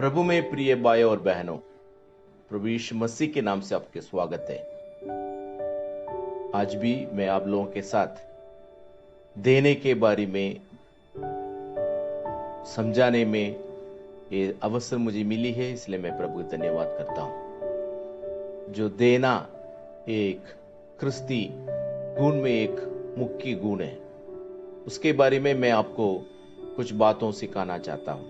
प्रभु में प्रिय भाइयों और बहनों, प्रभु यीशु मसीह के नाम से आपके स्वागत है। आज भी मैं आप लोगों के साथ देने के बारे में समझाने में ये अवसर मुझे मिली है, इसलिए मैं प्रभु को धन्यवाद करता हूं। जो देना एक क्रिस्ती गुण में एक मुख्य गुण है, उसके बारे में मैं आपको कुछ बातों सिखाना चाहता हूं।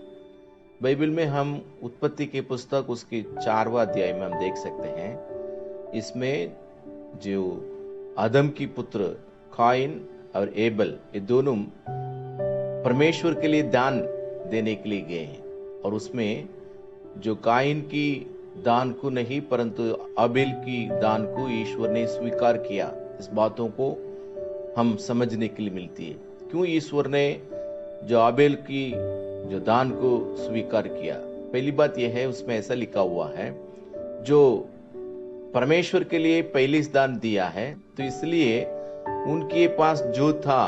बाइबल में हम उत्पत्ति की पुस्तक उसके 4वां अध्याय में हम देख सकते हैं। इसमें जो आदम की पुत्र काइन और एबल, ये दोनों परमेश्वर के लिए दान देने के लिए गए हैं, और उसमें जो काइन की दान को नहीं परंतु आबेल की दान को ईश्वर ने स्वीकार किया। इस बातों को हम समझने के लिए मिलती है। क्यों ईश्वर ने जो आबेल की जो दान को स्वीकार किया? पहली बात यह है, उसमें ऐसा लिखा हुआ है, जो परमेश्वर के लिए पहले दान दिया है, तो इसलिए उनके पास जो था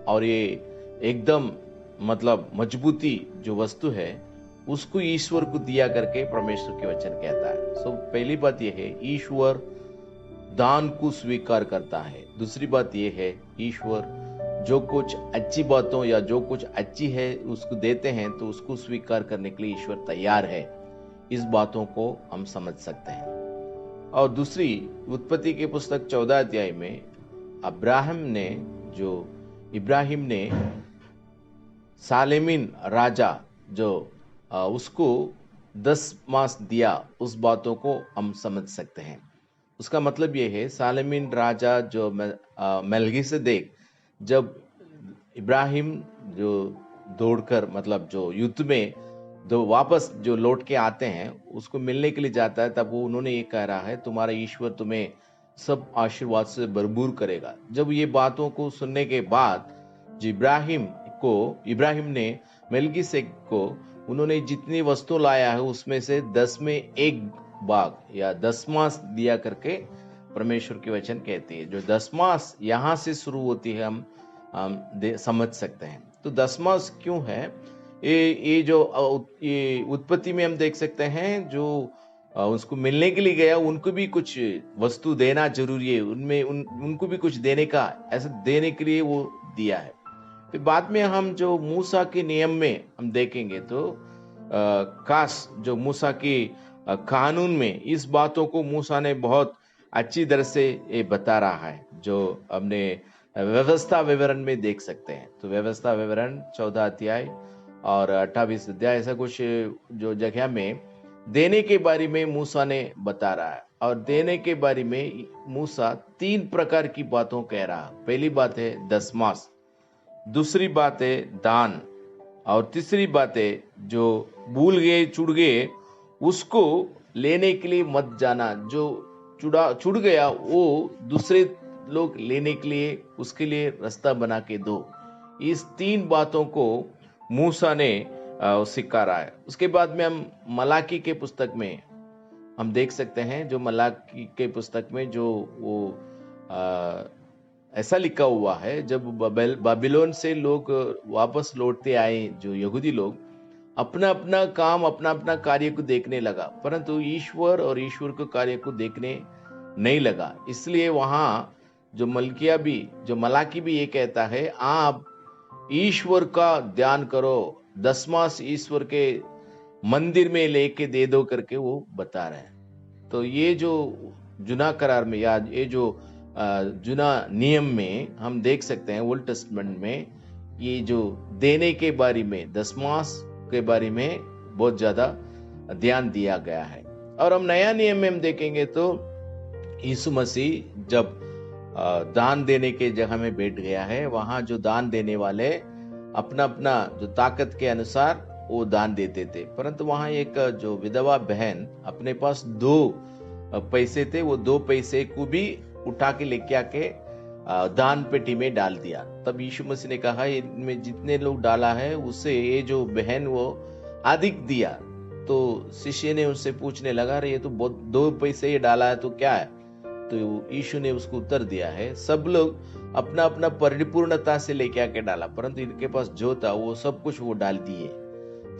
और ये एकदम मजबूती जो वस्तु है उसको ईश्वर को दिया करके परमेश्वर के वचन कहता है। सो पहली बात यह है, ईश्वर दान को स्वीकार करता है। दूसरी बात यह है, ईश्वर जो कुछ अच्छी बातों या जो कुछ अच्छी है उसको देते हैं, तो उसको स्वीकार करने के लिए ईश्वर तैयार है। इस बातों को हम समझ सकते हैं। और दूसरी, उत्पत्ति की पुस्तक 14 अध्याय में इब्राहिम ने सालेमिन राजा जो उसको 10 मास दिया, उस बातों को हम समझ सकते हैं। उसका मतलब यह है, सालेमिन राजा जो मेल्किसेदेक, जब इब्राहिम जो दौड़कर जो युद्ध में वापस जो लौट के आते हैं उसको मिलने के लिए जाता है, तब वो उन्होंने ये कह रहा है, तुम्हारा ईश्वर तुम्हें सब आशीर्वाद से भरपूर करेगा। जब ये बातों को सुनने के बाद जो इब्राहिम ने मेल्किसेदेक को उन्होंने जितनी वस्तु लाया है उसमें से 10 में 1 भाग या 10 मास दिया करके परमेश्वर के वचन कहते हैं। जो 10 मास यहां से शुरू होती है, हम समझ सकते हैं। तो 10 मास क्यों है? ये उत्पत्ति में हम देख सकते हैं, जो उसको मिलने के लिए गया उनको भी कुछ वस्तु देना जरूरी है, उनमें उनको भी कुछ देने का, ऐसा देने के लिए वो दिया है। फिर बाद में हम जो मूसा के नियम में हम देखेंगे, तो खास जो मूसा के कानून में इस बातों को मूसा ने बहुत अच्छी तरह से ये बता रहा है, जो हमने व्यवस्था विवरण में देख सकते हैं। तो व्यवस्था विवरण 14 अध्याय और 28 अध्याय, ऐसा कुछ जो जगह में देने के बारे में मूसा ने बता रहा है। और देने के बारे में मूसा 3 प्रकार की बातों कह रहा है। पहली बात है 10 मास, दूसरी बात है दान, और तीसरी बात है जो भूल गए छूट गए उसको लेने के लिए मत जाना, जो छूट गया वो दूसरे लोग लेने के लिए उसके लिए रास्ता बना के दो। इस 3 बातों को मूसा ने सिखा रहा है। उसके बाद में हम मलाकी के पुस्तक में हम देख सकते हैं, जो मलाकी के पुस्तक में जो वो ऐसा लिखा हुआ है, जब बाबिलोन से लोग वापस लौटते आए, जो यहूदी लोग अपना अपना काम अपना अपना कार्य को देखने लगा, परंतु ईश्वर और ईश्वर के कार्य को देखने नहीं लगा। इसलिए वहां जो मलाकी भी ये कहता है, आप ईश्वर का ध्यान करो, 10 मास ईश्वर के मंदिर में लेके दे दो करके वो बता रहे हैं। तो ये जो जुना करार में या ये जो जुना नियम में हम देख सकते हैं, ओल्ड टेस्टमेंट में ये जो देने के बारे में 10 मास के बारे में बहुत ज्यादा ध्यान दिया गया है। और हम नया नियम में हम देखेंगे तो यीशु मसीह जब दान देने के जगह में बैठ गया है, वहां जो दान देने वाले अपना अपना जो ताकत के अनुसार वो दान देते थे, परंतु वहां एक जो विधवा बहन अपने पास 2 पैसे थे, वो 2 पैसे को भी उठा के लेके आके दान पेटी में डाल दिया। तब यीशु मसीह ने कहा, इनमें जितने लोग डाला है उससे ये जो बहन वो अधिक दिया। तो शिष्य ने उससे पूछने लगा, ये तो बहुत 2 पैसे ये डाला है, तो क्या है? तो यीशु ने उसको उत्तर दिया है, सब लोग अपना अपना परिपूर्णता से लेके आके डाला, परंतु इनके पास जो था वो सब कुछ वो डाल दिए।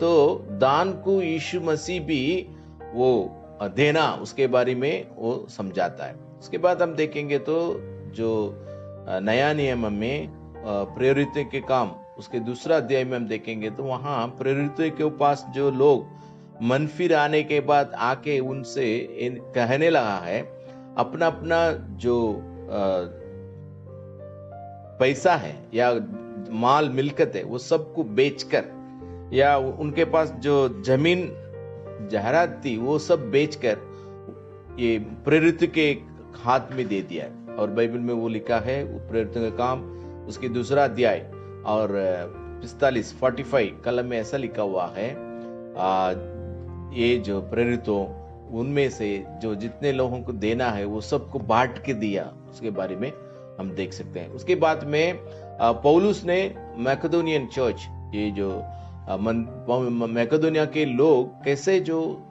तो दान को यीशु मसीह भी वो देना उसके बारे में वो समझाता है। उसके बाद हम देखेंगे तो जो नया नियम में प्रेरित के काम उसके दूसरा अध्याय में हम देखेंगे तो वहां प्रेरित के पास जो लोग मन फिर आने के बाद आके उनसे कहने लगा है अपना अपना जो पैसा है या माल मिलकत है वो सबको बेचकर, या उनके पास जो जमीन जायदाद थी वो सब बेचकर ये प्रेरित के हाथ में दे दिया है। और बाइबल में वो लिखा है प्रेरित का काम उसके दूसरा अध्याय और 45 कलम में ऐसा लिखा हुआ है ये जो प्रेरितों उनमें से जो जितने लोगों को देना है वो सबको बांट के दिया, उसके बारे में हम देख सकते हैं। उसके बाद में पौलुस ने मैकेडोनियन चर्च, ये जो मैकेडोनिया के लोग कैसे जो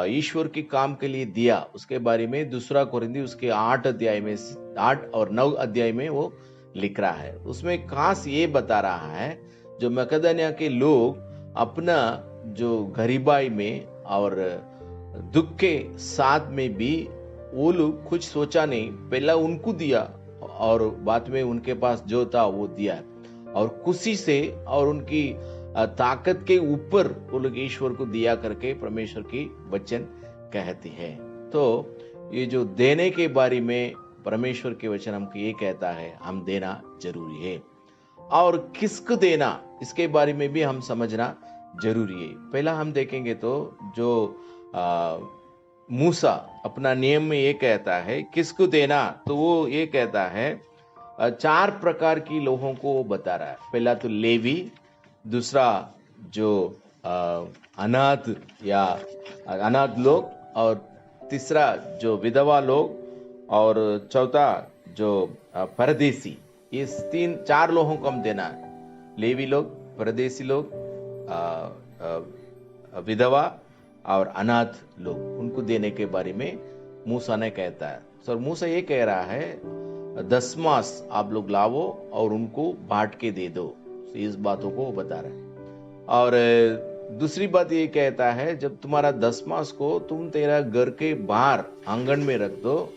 ईश्वर के काम के लिए दिया उसके बारे में दूसरा कोरिन्थी उसके 8 और 9 अध्याय में वो लिख रहा है। उसमें खास ये बता रहा है जो मैकेडोनिया के लोग अपना जो गरीबाई में और दुख के साथ में भी वो लोग कुछ सोचा नहीं, पहला उनको दिया और बाद में उनके पास जो था वो दिया और खुशी से और उनकी ताकत के ऊपर वो लोग ईश्वर को दिया करके परमेश्वर की वचन कहती है। तो ये जो देने के बारे में परमेश्वर के वचन हमको ये कहता है हम देना जरूरी है, और किसको देना इसके बारे में भी हम समझना जरूरी है। पहला हम देखेंगे तो जो मूसा अपना नियम में ये कहता है किसको देना, तो वो ये कहता है 4 प्रकार की लोगों को वो बता रहा है। पहला तो लेवी, दूसरा जो अनाथ या अनाथ लोग, और तीसरा जो विधवा लोग, और चौथा जो परदेसी। ये 4 लोगों को हम देना है, लेवी लोग, परदेसी लोग, विधवा और अनाथ लोग, उनको देने के बारे में मूसा ने कहता है। सर मूसा ये कह रहा है 10 मास आप लोग लाओ और उनको बांट के दे दो, इस बातों को वो बता रहा है। और दूसरी बात ये कहता है जब तुम्हारा 10 मास को तुम तेरा घर के बाहर आंगन में रख दो,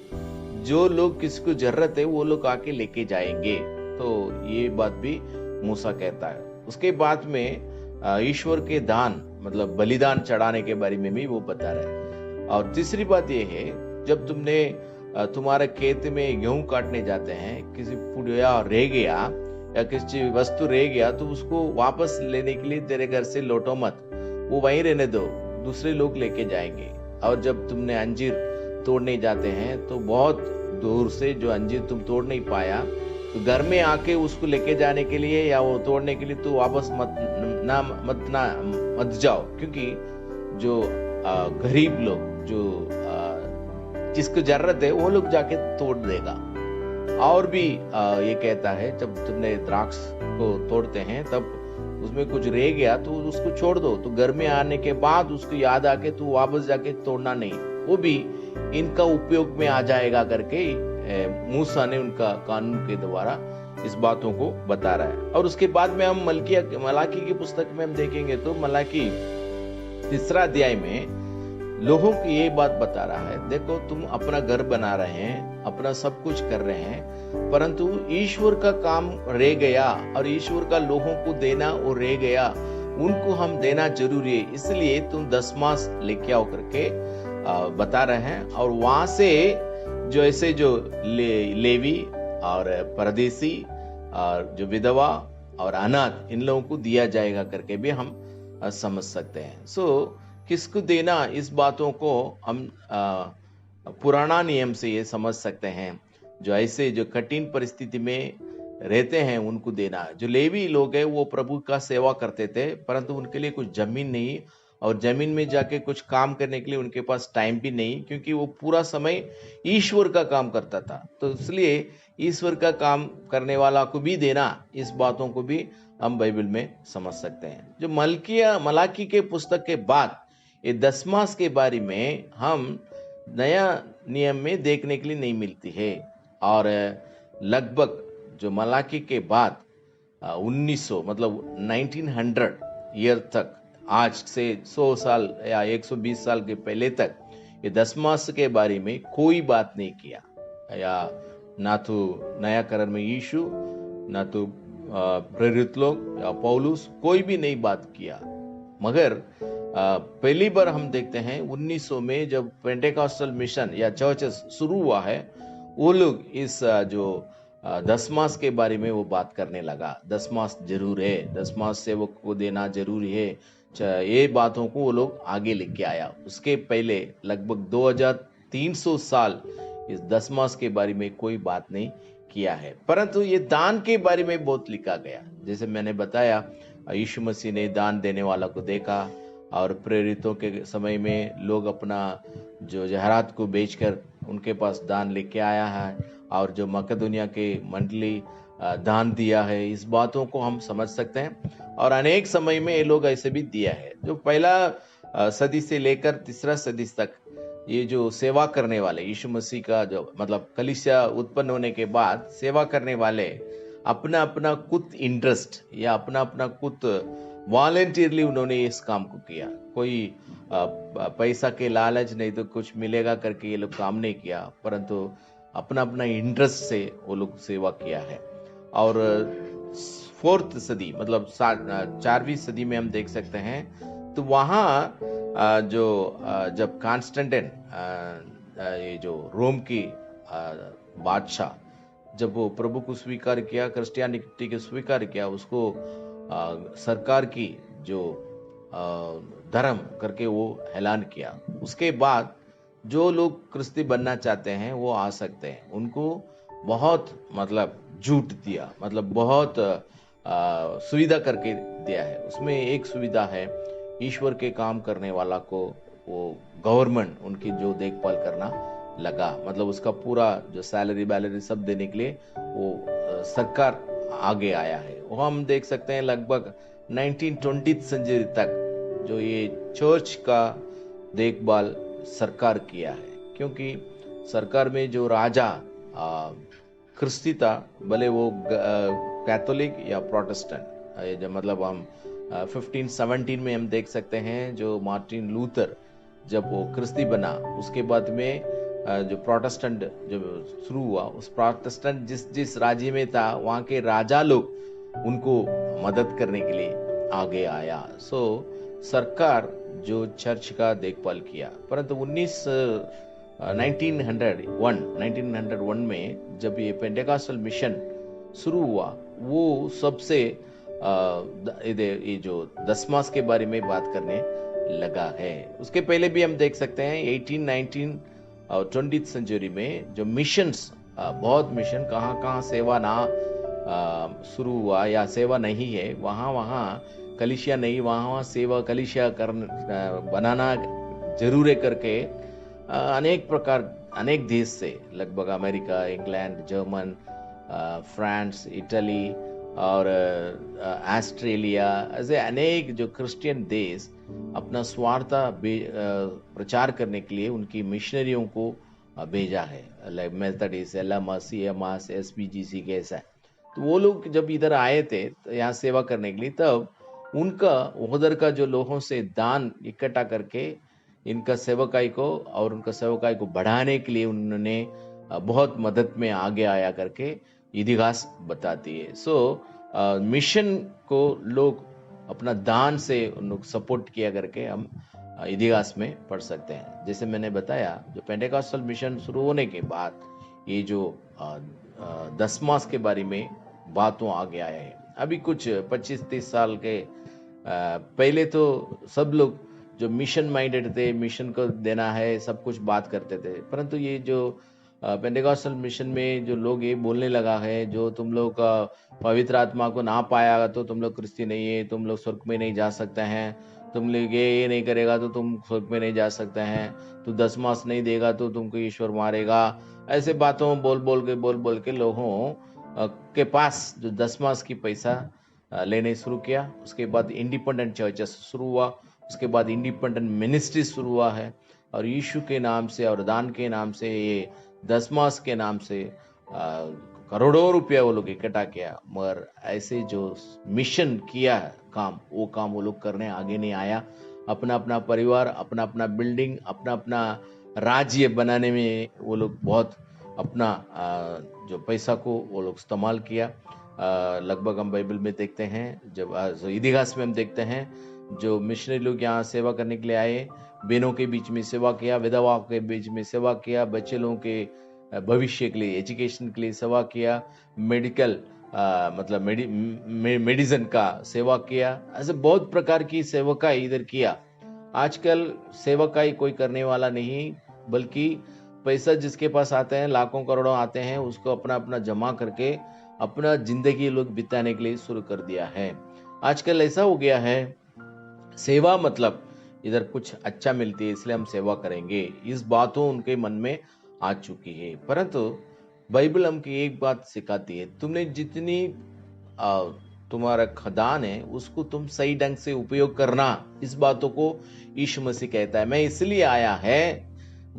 जो लोग किसको जरूरत है वो लोग आके लेके जाएंगे। तो ये बात भी मूसा कहता है। उसके बाद में ईश्वर के दान मतलब बलिदान चढ़ाने के बारे में भी वो बता रहा है। और तीसरी बात ये है जब तुमने तुम्हारे खेत में गेहूं काटने जाते हैं, किसी पुड़िया रह गया या किसी वस्तु रह गया तो उसको वापस लेने के लिए तेरे घर से लौटो मत, वो वहीं रहने दो, दूसरे लोग लेके जाएंगे। और जब तुमने अंजीर तोड़ने जाते हैं तो बहुत दूर से जो अंजीर तुम तोड़ नहीं पाया तो घर में आके उसको लेके जाने के लिए या वो तोड़ने के लिए तो वापस मत जाओ, क्योंकि जो गरीब लोग जो जिसको जरूरत है वो लोग जाके तोड़ देगा। और भी ये कहता है जब तुमने द्राक्ष को तोड़ते हैं तब उसमें कुछ रह गया तो उसको छोड़ दो, तो घर में आने के बाद उसको याद आके तो वापस जाके तोड़ना नहीं, वो भी इनका उपयोग में आ जाएगा करके मूसा ने उनका कानून के द्वारा इस बातों को बता रहा है। और उसके बाद में हम मलाकी की पुस्तक में हम देखेंगे तो मलाकी 3 अध्याय में लोगों की ये बात बता रहा है, देखो तुम अपना घर बना रहे हैं, अपना सब कुछ कर रहे हैं, परंतु ईश्वर का काम रह गया और ईश्वर का लोगों को देना वो रह गया, उनको हम देना जरूरी है, इसलिए तुम 10 मास लेके आओ करके बता रहे हैं। और वहां से जो ऐसे जो लेवी और परदेसी और जो विधवा और अनाथ इन लोगों को दिया जाएगा करके भी हम समझ सकते हैं। सो किसको देना इस बातों को हम पुराना नियम से ये समझ सकते हैं, जो ऐसे जो कठिन परिस्थिति में रहते हैं उनको देना। जो लेवी लोग हैं वो प्रभु का सेवा करते थे, परंतु उनके लिए कुछ जमीन नहीं और जमीन में जाके कुछ काम करने के लिए उनके पास टाइम भी नहीं, क्योंकि वो पूरा समय ईश्वर का काम करता था। तो इसलिए ईश्वर का काम करने वाला को भी देना, इस बातों को भी हम बाइबल में समझ सकते हैं। जो मलाकी के पुस्तक के बाद ये 10 मास के बारे में हम नया नियम में देखने के लिए नहीं मिलती है। और लगभग जो मलाकी के बाद 1900 मतलब 1900 ईयर तक आज से 100 साल या 120 साल के पहले तक ये दसमास के बारे में कोई बात नहीं किया, या ना तो नया करार में यीशु, ना तो प्रेरित लोग या पौलुस, कोई भी नहीं बात किया। मगर पहली बार हम देखते हैं 1900 में जब पेंटेकॉस्टल मिशन या चर्चेस शुरू हुआ है, वो लोग इस जो दसमास के बारे में वो बात करने लगा। दसमास जरूर है, दसमास सेवक को देना जरूरी है, ये बातों को वो लोग आगे लेके आया। उसके पहले लगभग 2300 साल इस दसमास के बारे में कोई बात नहीं किया है। परंतु ये दान के बारे में बहुत लिखा गया। जैसे मैंने बताया, यीशु मसीह ने दान देने वाला को देखा, और प्रेरितों के समय में लोग अपना जो जहरात को बेचकर उनके पास दान लेके आया है, और जो मकदुनिया के मंडली दान दिया है। इस बातों को हम समझ सकते हैं, और अनेक समय में ये लोग ऐसे भी दिया है। जो पहला सदी से लेकर तीसरा सदी तक ये जो सेवा करने वाले, यीशु मसीह का जो मतलब कलीसिया उत्पन्न होने के बाद सेवा करने वाले अपना अपना कुछ इंटरेस्ट या अपना अपना कुछ वॉलेंटियरली उन्होंने इस काम को किया। कोई पैसा के लालच नहीं तो कुछ मिलेगा करके ये लोग काम नहीं किया, परंतु अपना अपना इंटरेस्ट से वो लोग सेवा किया है। और 4th सदी मतलब 4वीं सदी में हम देख सकते हैं, तो वहाँ जो जब कॉन्स्टेंटाइन ये जो रोम की बादशाह, जब वो प्रभु को स्वीकार किया, क्रिश्चियनिटी को स्वीकार किया, उसको सरकार की जो धर्म करके वो ऐलान किया। उसके बाद जो लोग क्रिस्ती बनना चाहते हैं वो आ सकते हैं। उनको बहुत मतलब झूठ दिया, मतलब बहुत सुविधा करके दिया है। उसमें एक सुविधा है, ईश्वर के काम करने वाला को वो गवर्नमेंट उनकी जो देखभाल करना लगा, मतलब उसका पूरा जो सैलरी बैलरी सब देने के लिए वो सरकार आगे आया है। वो हम देख सकते हैं लगभग 1920th सेंचुरी तक जो ये चर्च का देखभाल सरकार किया है, क्योंकि सरकार में जो राजा क्रिस्ती था, भले वो कैथोलिक या प्रोटेस्टेंट, मतलब हम 1517 में हम देख सकते हैं जो मार्टिन लूथर जब वो क्रिस्ती बना, उसके बाद में जो प्रोटेस्टेंट जो शुरू हुआ, उस प्रोटेस्टेंट जिस राज्य में था वहाँ के राजा लोग उनको मदद करने के लिए आगे आया। सो सरकार जो चर्च का देखभाल किया। परंतु 1901 में जब ये पेंटेकॉस्टल मिशन शुरू हुआ, वो सबसे ये जो दसमास के बारे में बात करने लगा है। उसके पहले भी हम देख सकते हैं 18, 19 और 20th सेंचुरी में जो मिशंस, बहुत मिशन कहाँ सेवा ना शुरू हुआ या सेवा नहीं है, वहाँ कलीसिया नहीं, वहाँ सेवा कलीसिया बनाना जरूर है करके अनेक प्रकार अनेक देश से, लगभग America, England, German, France, Italy और ऑस्ट्रेलिया, ऐसे अनेक जो क्रिश्चियन देश अपना स्वार्थ प्रचार करने के लिए उनकी मिशनरियों को भेजा है। मेथडिस्ट, एलएमएस, सीएमएस, एसपीजीसी के ऐसा। तो वो लोग जब इधर आए थे तो यहाँ सेवा करने के लिए, तब उनका उधर का जो लोगों से दान इकट्ठा करके इनका सेवकाई को और उनका सेवकाई को बढ़ाने के लिए उन्होंने बहुत मदद में आगे आया करके इतिहास बताती है। सो मिशन को लोग अपना दान से उन लोग सपोर्ट किया करके हम इतिहास में पढ़ सकते हैं। जैसे मैंने बताया, जो पेंटेकॉस्टल मिशन शुरू होने के बाद ये जो दसमास के बारे में बातों आगे आया है। अभी कुछ 25-30 साल के पहले तो सब लोग जो मिशन माइंडेड थे, मिशन को देना है, सब कुछ बात करते थे। परंतु ये जो पेंटेकॉस्टल मिशन में जो लोग ये बोलने लगा है, जो तुम लोग पवित्र आत्मा को ना पाया तो तुम लोग क्रिस्ती नहीं है, तुम लोग स्वर्ग में नहीं जा सकते हैं, तुम लोग ये नहीं करेगा तो तुम स्वर्ग में नहीं जा सकते हैं, तो दसमास नहीं देगा तो तुमको ईश्वर मारेगा। ऐसे बातों बोल के लोगों के पास जो दसमास की पैसा लेने शुरू किया। उसके बाद इंडिपेंडेंट चर्चेस शुरू हुआ, उसके बाद इंडिपेंडेंट मिनिस्ट्री शुरू हुआ है, और यीशु के नाम से और दान के नाम से, ये दसमास के नाम से करोड़ों रुपया वो लोग इकट्ठा किया, मगर ऐसे जो मिशन किया है काम, वो काम वो लोग करने आगे नहीं आया। अपना अपना परिवार, अपना अपना बिल्डिंग, अपना अपना राज्य बनाने में वो लोग बहुत अपना जो पैसा को वो लोग इस्तेमाल किया। लगभग हम बाइबल में देखते हैं, जब इतिहास में हम देखते हैं, जो मिशनरी लोग यहाँ सेवा करने के लिए आए, बहनों के बीच में सेवा किया, विधवाओं के बीच में सेवा किया, बच्चे लोगों के भविष्य के लिए, एजुकेशन के लिए सेवा किया, मेडिकल मतलब मेडिसिन का सेवा किया। ऐसे बहुत प्रकार की सेवकाई इधर किया। आजकल सेवकाई कोई करने वाला नहीं, बल्कि पैसा जिसके पास आते हैं, लाखों करोड़ों आते हैं, उसको अपना अपना जमा करके अपना जिंदगी लोग बिताने के लिए शुरू कर दिया है। आजकल ऐसा हो गया है, सेवा मतलब इधर कुछ अच्छा मिलती है इसलिए हम सेवा करेंगे, इस बातों उनके मन में आ चुकी है। परंतु बाइबल हमको एक बात सिखाती है, तुमने जितनी तुम्हारा खदान है उसको तुम सही ढंग से उपयोग करना। इस बातों को यीशु मसीह कहता है। मैं इसलिए आया है,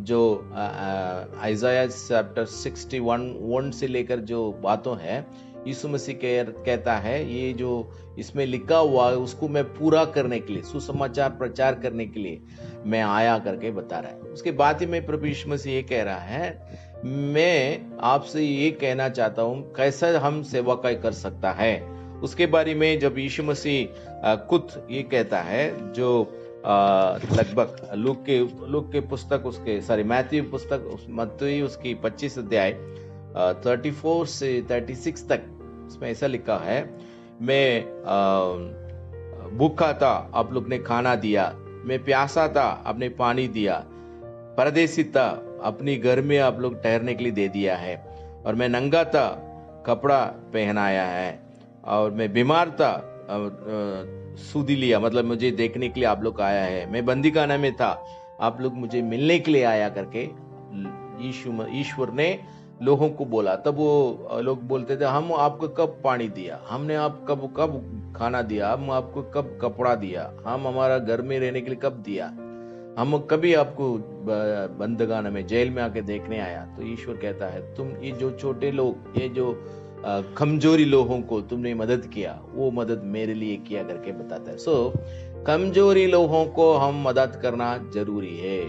जो आइज़ाया चैप्टर 61 से लेकर जो बातों है, यीशु मसीह कहता है, ये जो इसमें लिखा हुआ है उसको मैं पूरा करने के लिए, सुसमाचार प्रचार करने के लिए मैं आया करके बता रहा है। उसके बाद ही में प्रभु यीशु मसीह ये कह रहा है, मैं आपसे ये कहना चाहता हूं कैसा हम सेवा कर सकता है। उसके बारे में जब यीशु मसीह खुद ये कहता है, जो लगभग लूक के पुस्तक, उसके मैथ्यू पुस्तक, मत्ती उसकी 25 अध्याय 34 से 36 तक, उसमें ऐसा लिखा है, मैं भूखा था, आप लोग ने खाना दिया, मैं प्यासा था, आपने पानी दिया, परदेसी था, अपनी घर में आप लोग ठहरने के लिए दे दिया है, और मैं नंगा था, कपड़ा पहनाया है, और मैं बीमार था, सूदी लिया, मतलब मुझे देखने के लिए आप लोग आया है, मैं बंदीखाना में था, आप लोग मुझे मिलने के लिए आया करके ईश्वर ने लोगों को बोला। तब वो लोग बोलते थे, हम आपको कब पानी दिया, हमने आप कब खाना दिया, हम आपको कब कपड़ा दिया, हम हमारा घर में रहने के लिए कब दिया, हम कभी आपको बंदगाना में, जेल में आके देखने आया। तो ईश्वर कहता है, तुम ये जो छोटे लोग, ये जो कमजोरी लोगों को तुमने मदद किया, वो मदद मेरे लिए किया करके बताता है। सो कमजोरी लोगों को हम मदद करना जरूरी है।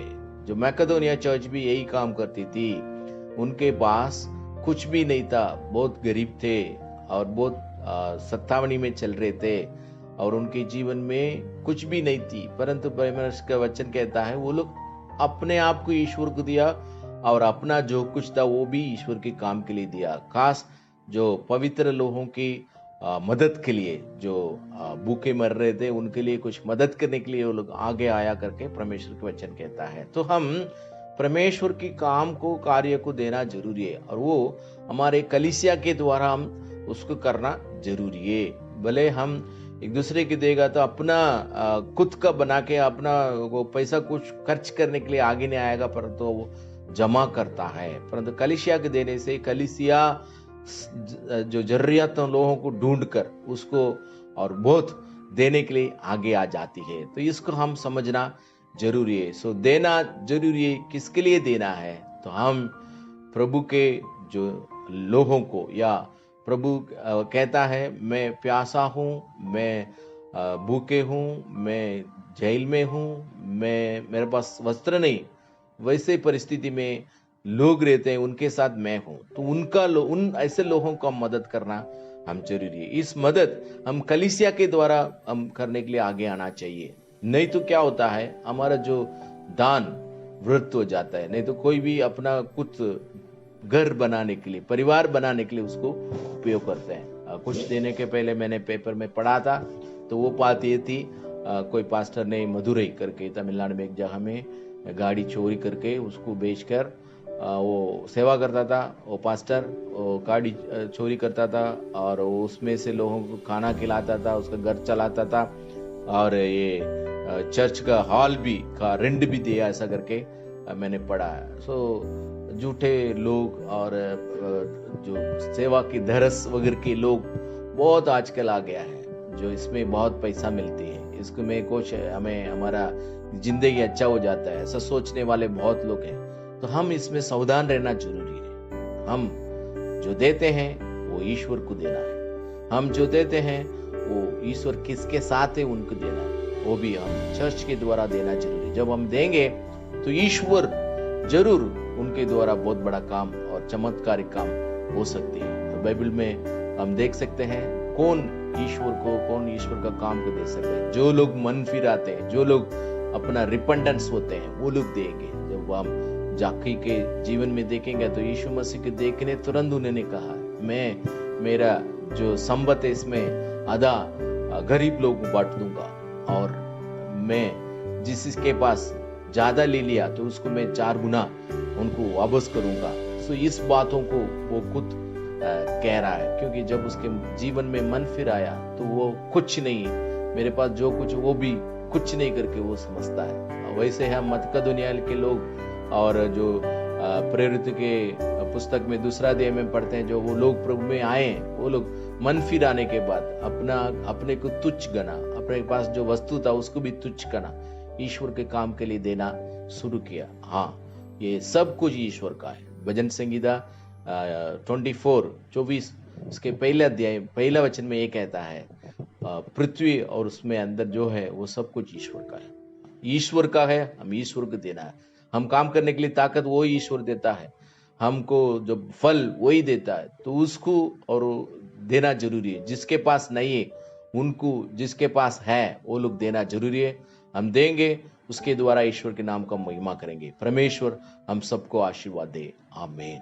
जो मैकेडोनिया चर्च भी यही काम करती थी। उनके पास कुछ भी नहीं था, बहुत गरीब थे और बहुत सत्तावनी में चल रहे थे, और उनके जीवन में कुछ भी नहीं थी। परंतु परमेश्वर का वचन कहता है, वो लोग अपने आप को ईश्वर को दिया, और अपना जो कुछ था वो भी ईश्वर के काम के लिए दिया। खास जो पवित्र लोगों की मदद के लिए, जो भूखे मर रहे थे, उनके लिए कुछ मदद करने के लिए वो लोग आगे आया करके परमेश्वर के वचन कहता है। तो हम परमेश्वर की काम को, कार्य को देना जरूरी है, और वो हमारे कलीसिया के द्वारा हम उसको करना जरूरी है। भले हम एक दूसरे की देगा तो अपना खुद का बना के अपना वो पैसा कुछ खर्च करने के लिए आगे नहीं आएगा, परंतु वो जमा करता है। परंतु कलीसिया के देने से कलीसिया जो जरूरियात लोगों को ढूंढ कर उसको और बहुत देने के लिए आगे आ जाती है। तो इसको हम समझना जरूरी है। सो देना जरूरी है। किसके लिए देना है? तो हम प्रभु के जो लोगों को, या प्रभु कहता है, मैं प्यासा हूं, मैं भूखे हूं, मैं जेल में हूं, मेरे पास वस्त्र नहीं, वैसे परिस्थिति में लोग रहते हैं, उनके साथ मैं हूं। तो उन ऐसे लोगों को हम मदद करना हम जरूरी है। इस मदद हम कलीसिया के द्वारा हम करने के लिए आगे आना चाहिए। नहीं तो क्या होता है, हमारा जो दान व्यर्थ हो जाता है। नहीं तो कोई भी अपना कुछ घर बनाने के लिए, परिवार बनाने के लिए उसको उपयोग करते हैं। कुछ देने के पहले मैंने पेपर में पढ़ा था, तो वो बात ये थी, कोई पास्टर ने मदुरई करके तमिलनाडु में एक जगह में गाड़ी चोरी करके उसको बेचकर वो सेवा करता था। वो पास्टर वो गाड़ी चोरी करता था और उसमें से लोगों को खाना खिलाता था, उसका घर चलाता था, और ये चर्च का हॉल भी का रेंट भी दिया, ऐसा करके मैंने पढ़ा है। सो झूठे लोग और जो सेवा की धरस वगैरह के लोग बहुत आजकल आ गया है, जो इसमें बहुत पैसा मिलती है, इसको में कुछ हमें हमारा जिंदगी अच्छा हो जाता है, ऐसा सोचने वाले बहुत लोग हैं। तो हम इसमें सावधान रहना जरूरी है। हम जो देते हैं वो ईश्वर को देना है। हम जो देते हैं वो ईश्वर किसके साथ है उनको देना है, वो भी हम चर्च के द्वारा देना जरूरी है। जब हम देंगे तो ईश्वर जरूर उनके द्वारा बहुत बड़ा काम और चमत्कारिक काम हो सकती है। तो बाइबल में हम देख सकते हैं कौन ईश्वर का काम को दे सकते हैं। जो लोग मन फिराते हैं, जो लोग अपना रिपेंडेंस होते हैं, वो लोग देंगे। जब हम जाकी के जीवन में देखेंगे तो यीशु मसीह के देखने तुरंत उन्होंने कहा, मैं मेरा जो संपत्ति है इसमें आधा गरीब लोगों को बांट दूंगा, और मैं जिसके पास ज्यादा ले लिया तो उसको मैं 4 गुना उनको वापस करूंगा। तो इस बातों को वो खुद कह रहा है, क्योंकि जब उसके जीवन में मन फिर आया तो वो कुछ नहीं, मेरे पास जो कुछ वो भी कुछ नहीं करके वो समझता है। वैसे हम मकदूनिया के लोग, और जो प्रेरित के पुस्तक में 2 अध्याय में पढ़ते हैं, जो वो लोग प्रभु में आए, वो लोग मन फिर आने के बाद अपने को तुच्छ गना, अपने पास जो वस्तु था उसको भी तुच्छ गना, ईश्वर के काम के लिए देना शुरू किया। हाँ, ये सब कुछ ईश्वर का है। भजन संगीता 24 उसके पहले अध्याय पहला वचन में ये कहता है, पृथ्वी और उसमें अंदर जो है वो सब कुछ ईश्वर का है। ईश्वर का है, हम ईश्वर को देना है। हम काम करने के लिए ताकत वो ईश्वर देता है, हमको जो फल वही देता है, तो उसको और देना जरूरी है। जिसके पास नहीं है उनको, जिसके पास है वो लोग देना जरूरी है। हम देंगे, उसके द्वारा ईश्वर के नाम का महिमा करेंगे। परमेश्वर हम सबको आशीर्वाद दे। आमीन।